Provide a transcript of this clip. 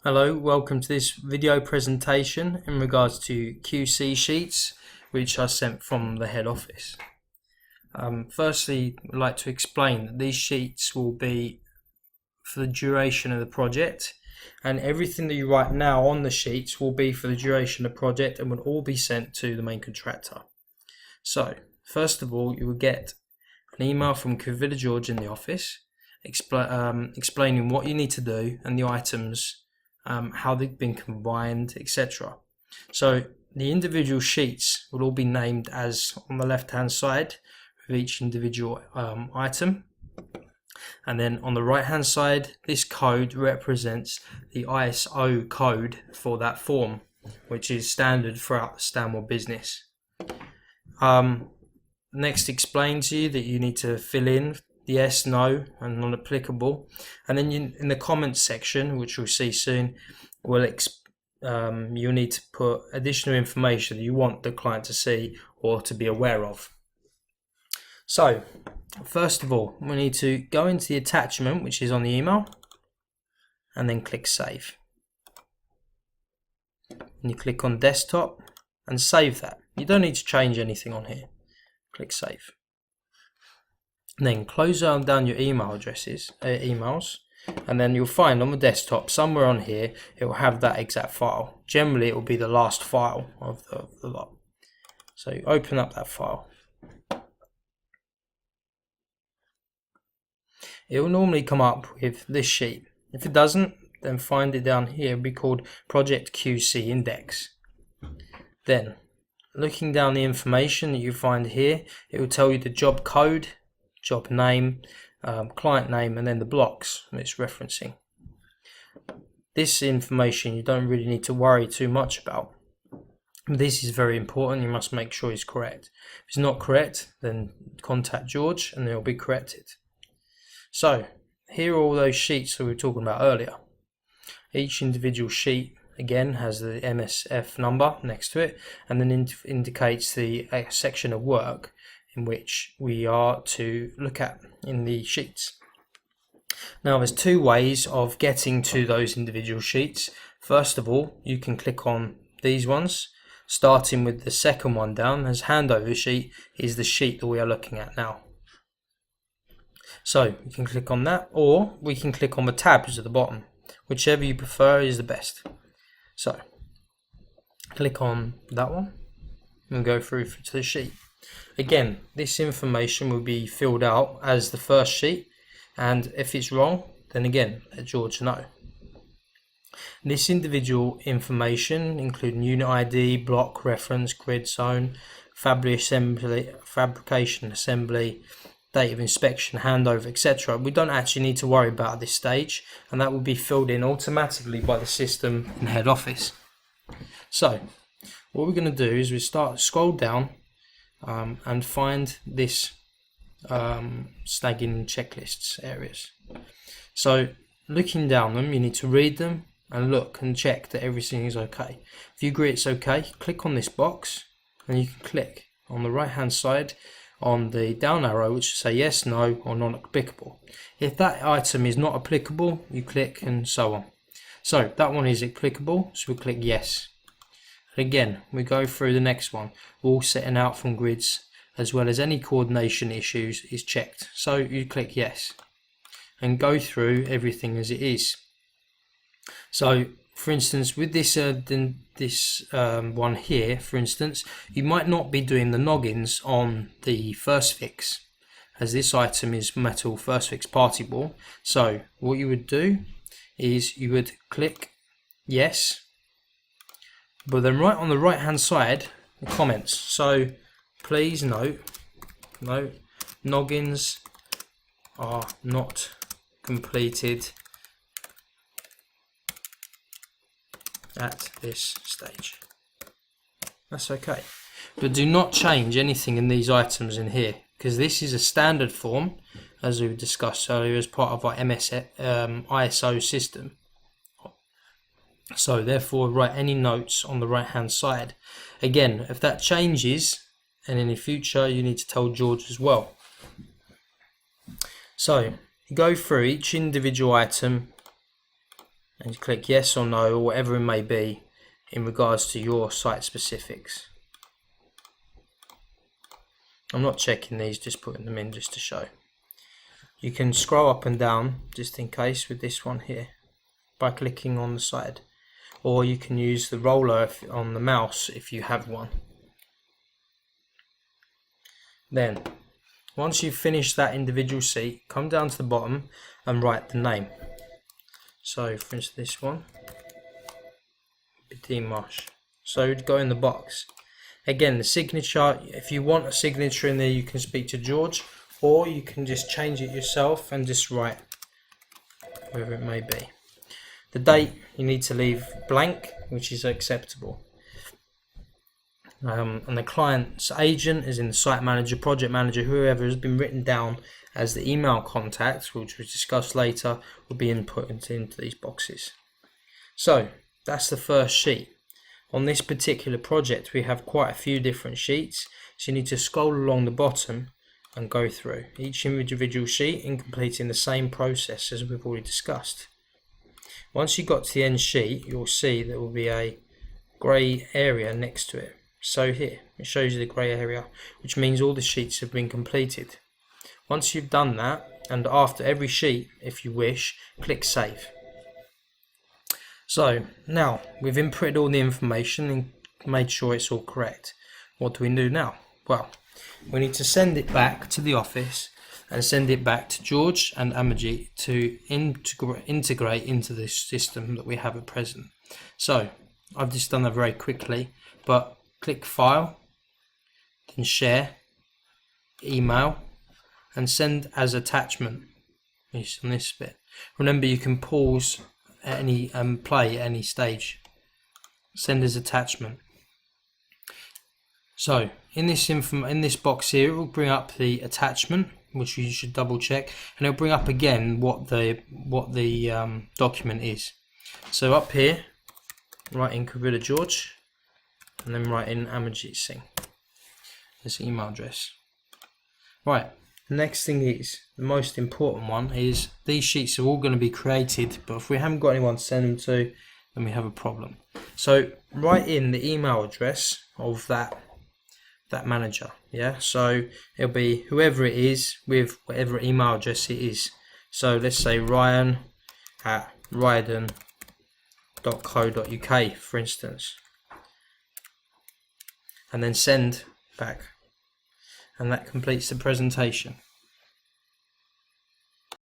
Hello, welcome to this video presentation in regards to QC sheets which are sent from the head office. Firstly, I'd like to explain that these sheets will be for the duration of the project, and everything that you write now on the sheets will be for the duration of the project and will all be sent to the main contractor. So, first of all, you will get an email from George in the office explaining what you need to do and the items, how they've been combined, etc. So the individual sheets will all be named as on the left hand side of each individual item, and then on the right hand side this code represents the ISO code for that form, which is standard throughout the Stanmore business. Next, explain to you that you need to fill in yes, no, and non applicable, and then in the comments section, which we'll see soon, you'll need to put additional information that you want the client to see or to be aware of. So first of all, we need to go into the attachment which is on the email and then click save, and you click on desktop and save that. You don't need to change anything on here. Click save. And then close down your emails, and then you'll find on the desktop somewhere on here it will have that exact file. Generally it will be the last file of the lot. So you open up that file. It will normally come up with this sheet. If it doesn't, then find it down here. It'll be called Project QC Index. Then looking down the information that you find here, it will tell you the job code, job name, client name, and then the blocks it's referencing. This information you don't really need to worry too much about. This is very important. You must make sure it's correct. If it's not correct, then contact George and they'll be corrected. So here are all those sheets that we were talking about earlier. Each individual sheet again has the MSF number next to it, and then indicates the section of work in which we are to look at in the sheets. Now there's two ways of getting to those individual sheets. First of all, you can click on these ones, starting with the second one down as handover sheet is the sheet that we are looking at now. So you can click on that, or we can click on the tabs at the bottom. Whichever you prefer is the best. So click on that one and go through to the sheet. Again, this information will be filled out as the first sheet, and if it's wrong, then again let George know. This individual information, including unit ID, block reference, grid zone, fabrication assembly, date of inspection, handover, etc. we don't actually need to worry about at this stage, and that will be filled in automatically by the system in head office. So what we're going to do is we scroll down and find this snagging checklists areas. So looking down them, you need to read them and look and check that everything is okay. If you agree it's okay, click on this box and you can click on the right hand side on the down arrow which will say yes, no, or not applicable. If that item is not applicable, you click and so on. So that one is applicable, so we click yes. And again, we go through the next one. All setting out from grids as well as any coordination issues is checked. So you click yes and go through everything as it is. So for instance, with this one here, for instance, you might not be doing the noggins on the first fix, as this item is metal first fix party ball. So what you would do is you would click yes, but then right on the right hand side, the comments. So please note, noggins are not completed at this stage. That's okay, but do not change anything in these items in here, because this is a standard form as we discussed earlier as part of our ISO system. So therefore write any notes on the right hand side. Again, if that changes and in the future you need to tell George as well. So go through each individual item and you click yes or no or whatever it may be in regards to your site specifics. I'm not checking these, just putting them in just to show. You can scroll up and down just in case with this one here by clicking on the side, or you can use the roller on the mouse if you have one. Then once you've finished that individual sheet, come down to the bottom and write the name. So for instance this one, Dean Marsh. So go in the box. Again, the signature, if you want a signature in there, you can speak to George, or you can just change it yourself and just write wherever it may be. The date you need to leave blank, which is acceptable. And the client's agent, is in the site manager, project manager, whoever has been written down as the email contact, which we discussed later, will be input into these boxes. So that's the first sheet. On this particular project we have quite a few different sheets, so you need to scroll along the bottom and go through each individual sheet and completing the same process as we've already discussed. Once you got to the end sheet, you'll see there will be a grey area next to it. So here it shows you the grey area, which means all the sheets have been completed. Once you've done that, and after every sheet, if you wish, click save. So now we've inputted all the information and made sure it's all correct. What do we do now? Well, we need to send it back to the office and send it back to George and Amajit to integrate into this system that we have at present. So I've just done that very quickly, but click File, then Share, Email, and Send as Attachment. On this bit. Remember, you can pause at any play at any stage. Send as attachment. So in this box here, it will bring up the attachment, which you should double check, and it'll bring up again what the document is. So up here, write in Kabila George, and then write in Amajit Singh as email address. Right. The next thing is, the most important one, is these sheets are all going to be created, but if we haven't got anyone to send them to, then we have a problem. So write in the email address of that manager. Yeah, so it'll be whoever it is with whatever email address it is. So let's say ryan@ryden.co.uk, for instance, and then send back. And that completes the presentation.